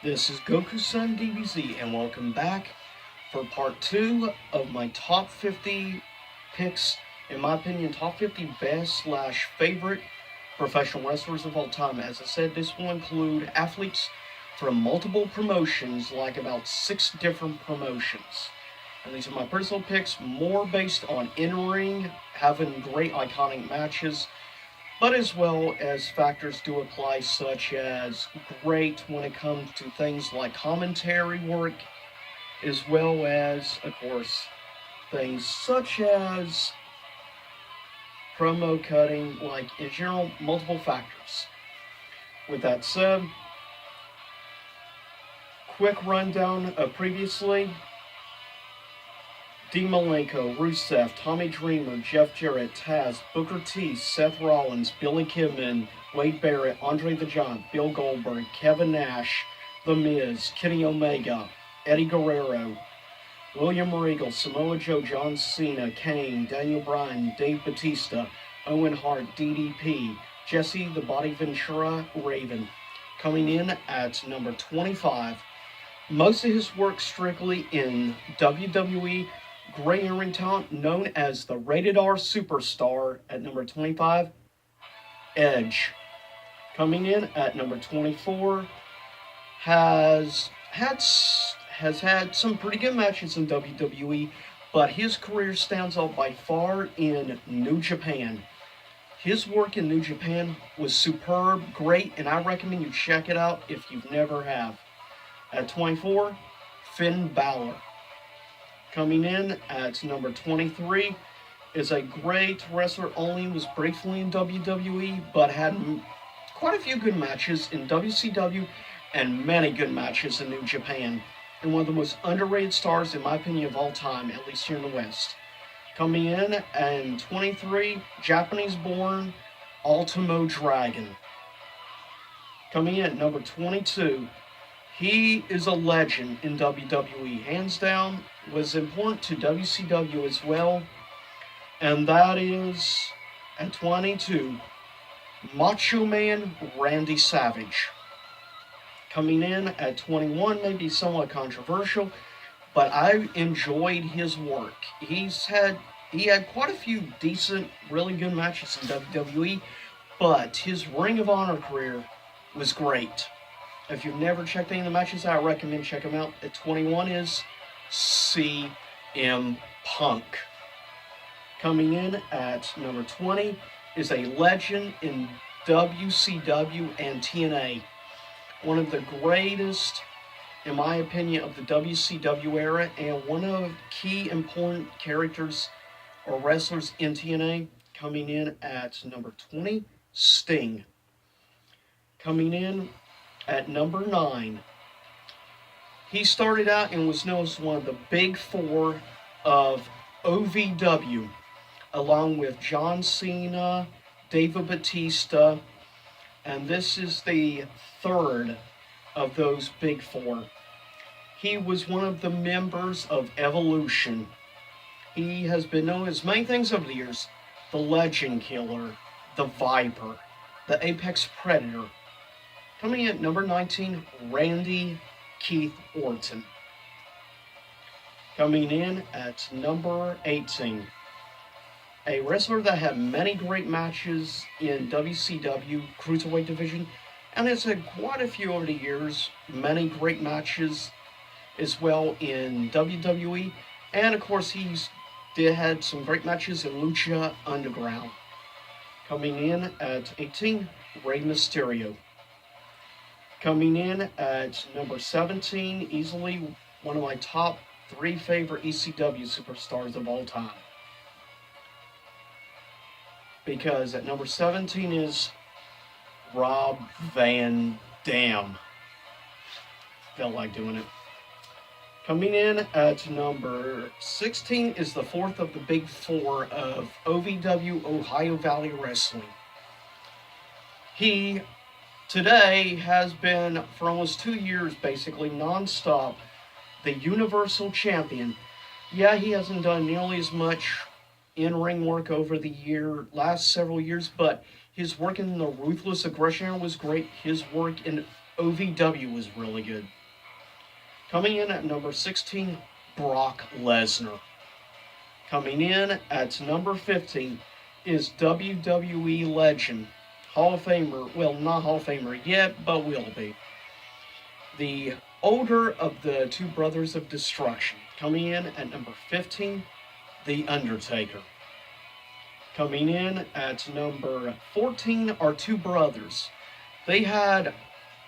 This is Goku-san DBZ, and welcome back for part 2 of my top 50 picks, in my opinion, top 50 best slash favorite professional wrestlers of all time. As I said, this will include athletes from multiple promotions, like about 6 different promotions. And these are my personal picks, more based on in-ring, having great iconic matches, but as well as factors do apply, such as great when it comes to things like commentary work, as well as, of course, things such as promo cutting, like in general, multiple factors. With that said, quick rundown of previously. Dean Malenko, Rusev, Tommy Dreamer, Jeff Jarrett, Taz, Booker T, Seth Rollins, Billy Kidman, Wade Barrett, Andre the Giant, Bill Goldberg, Kevin Nash, The Miz, Kenny Omega, Eddie Guerrero, William Regal, Samoa Joe, John Cena, Kane, Daniel Bryan, Dave Batista, Owen Hart, DDP, Jesse the Body Ventura, Raven. Coming in at number 25, most of his work strictly in WWE, gray in-ring talent known as the Rated R Superstar at number 25, Edge. Coming in at number 24, has had some pretty good matches in WWE, but his career stands out by far in New Japan. His work in New Japan was superb, great, and I recommend you check it out if you've never have. At 24, Finn Balor. Coming in at number 23 is a great wrestler, only was briefly in WWE, but had quite a few good matches in WCW and many good matches in New Japan. And one of the most underrated stars, in my opinion, of all time, at least here in the West. Coming in at 23, Japanese-born Ultimo Dragon. Coming in at number 22, he is a legend in WWE. Hands down, was important to WCW as well. And that is, at 22, Macho Man Randy Savage. Coming in at 21, maybe somewhat controversial, but I enjoyed his work. He had quite a few decent, really good matches in WWE, but his Ring of Honor career was great. If you've never checked any of the matches out, I recommend check them out. At 21 is CM Punk. Coming in at number 20 is a legend in WCW and TNA. One of the greatest, in my opinion, of the WCW era, and one of the key important characters or wrestlers in TNA. Coming in at number 20, Sting. Coming in at number 9, he started out and was known as one of the big four of OVW, along with John Cena, David Batista, and this is the third of those big four. He was one of the members of Evolution. He has been known as many things over the years: the Legend Killer, the Viper, the Apex Predator. Coming in at number 19, Randy Keith Orton. Coming in at number 18, a wrestler that had many great matches in WCW Cruiserweight division, and has had quite a few over the years, many great matches as well in WWE, and of course had some great matches in Lucha Underground. Coming in at 18, Rey Mysterio. Coming in at number 17, easily one of my top 3 favorite ECW superstars of all time. Because at number 17 is Rob Van Dam. Felt like doing it. Coming in at number 16 is the fourth of the big four of OVW, Ohio Valley Wrestling. He today has been, for almost 2 years basically, non-stop, the Universal Champion. Yeah, he hasn't done nearly as much in-ring work over the last several years, but his work in the Ruthless Aggression era was great. His work in OVW was really good. Coming in at number 16, Brock Lesnar. Coming in at number 15 is WWE legend, Hall of Famer, well, not Hall of Famer yet, but will be, the older of the two brothers of destruction. Coming in at number 15, The Undertaker. Coming in at number 14 are two brothers. They had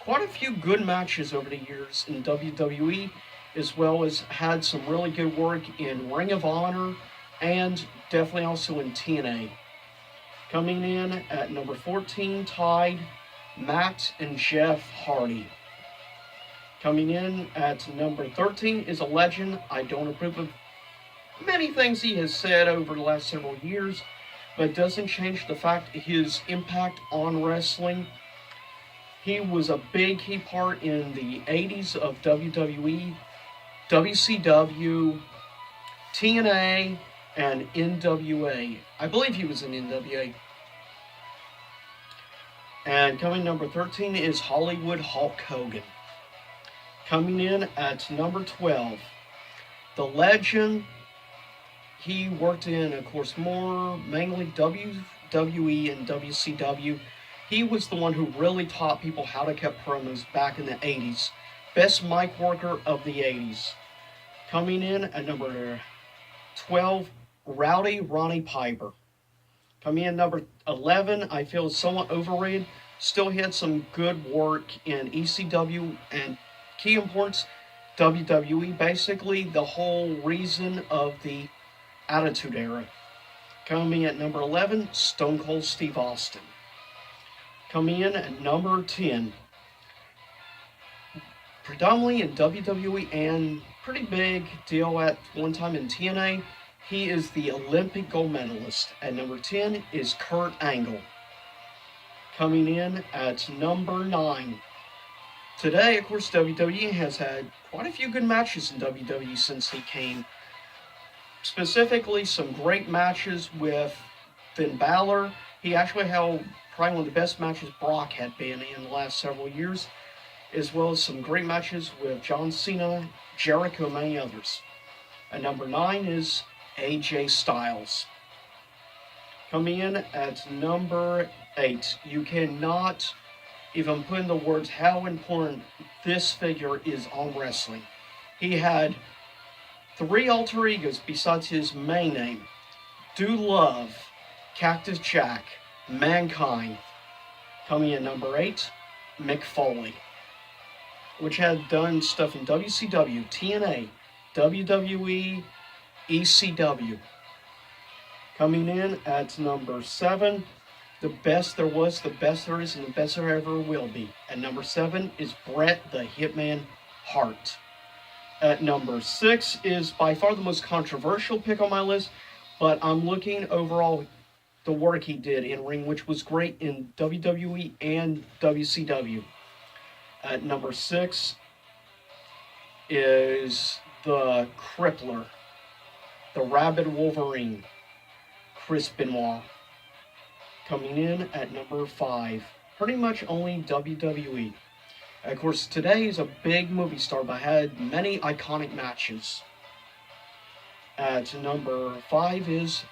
quite a few good matches over the years in WWE, as well as had some really good work in Ring of Honor and definitely also in TNA. Coming in at number 14, tied, Matt and Jeff Hardy. Coming in at number 13 is a legend. I don't approve of many things he has said over the last several years, but it doesn't change the fact his impact on wrestling. He was a big key part in the 80s of WWE, WCW, TNA, and NWA. I believe he was in NWA. And coming number 13 is Hollywood Hulk Hogan. Coming in at number 12, the legend. He worked in, of course, mainly WWE and WCW. He was the one who really taught people how to cut promos back in the 80s. Best mic worker of the 80s. Coming in at number 12, Rowdy Ronnie Piper. Coming in number 11, I feel is somewhat overrated. Still had some good work in ECW and key importance, WWE. Basically, the whole reason of the Attitude Era. Coming at number 11, Stone Cold Steve Austin. Coming in at number 10, predominantly in WWE and pretty big deal at one time in TNA, he is the Olympic gold medalist. At number 10 is Kurt Angle. Coming in at number 9. Today, of course, WWE has had quite a few good matches in WWE since he came. Specifically, some great matches with Finn Balor. He actually held probably one of the best matches Brock had been in the last several years, as well as some great matches with John Cena, Jericho, and many others. At number 9 is AJ Styles. Coming in at number 8, you cannot even put in the words how important this figure is on wrestling. He had 3 alter egos besides his main name: Dude Love, Cactus Jack, Mankind. Coming in number 8, Mick Foley, which had done stuff in WCW, TNA, WWE, ECW. Coming in at number 7, the best there was, the best there is, and the best there ever will be. At number 7 is Bret the Hitman Hart. At number 6 is by far the most controversial pick on my list, but I'm looking overall the work he did in ring, which was great in WWE and WCW. At number 6 is the Crippler, the Rabid Wolverine, Chris Benoit. Coming in at number 5, pretty much only WWE. Of course, today is a big movie star, but had many iconic matches. At number 5 is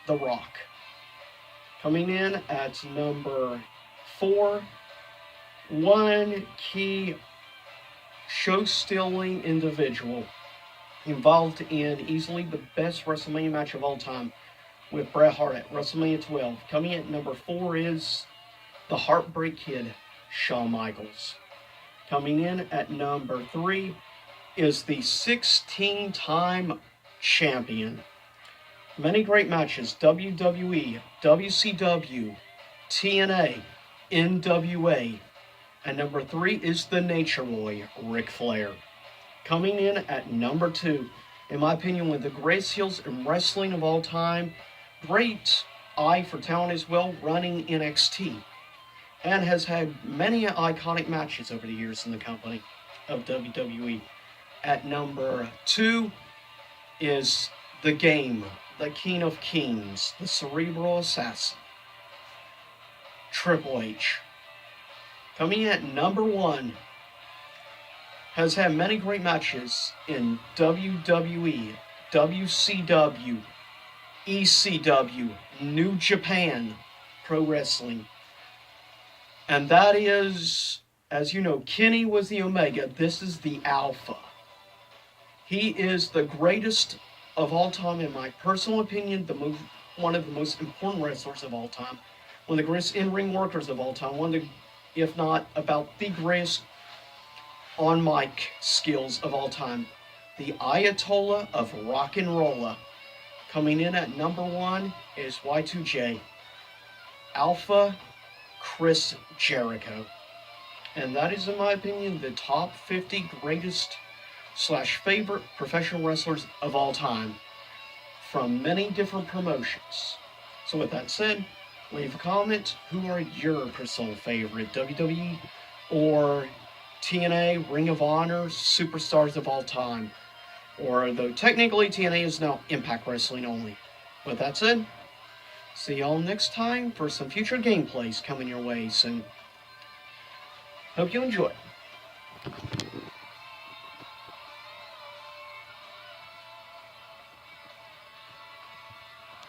The Rock. Coming in at number 4, one key show-stealing individual involved in easily the best WrestleMania match of all time with Bret Hart at WrestleMania 12. Coming in at number 4 is the Heartbreak Kid, Shawn Michaels. Coming in at number 3 is the 16-time champion. Many great matches: WWE, WCW, TNA, NWA. And number 3 is the Nature Boy, Ric Flair. Coming in at number 2, in my opinion, one of the greatest heels in wrestling of all time. Great eye for talent as well, running NXT. And has had many iconic matches over the years in the company of WWE. At number 2 is The Game, the King of Kings, the Cerebral Assassin, Triple H. Coming in at number 1, has had many great matches in WWE, WCW, ECW, New Japan Pro Wrestling. And that is, as you know, Kenny was the Omega. This is the Alpha. He is the greatest of all time, in my personal opinion, one of the most important wrestlers of all time, one of the greatest in-ring workers of all time, one of the, if not about the greatest on mic skills of all time. The Ayatollah of Rock and Rolla. Coming in at number 1 is Y2J, Alpha Chris Jericho. And that is, in my opinion, the top 50 greatest / favorite professional wrestlers of all time from many different promotions. So with that said, leave a comment. Who are your personal favorite WWE or TNA, Ring of Honor superstars of all time? Or though technically TNA is now Impact Wrestling only. With that said, see y'all next time for some future gameplays coming your way soon. Hope you enjoy.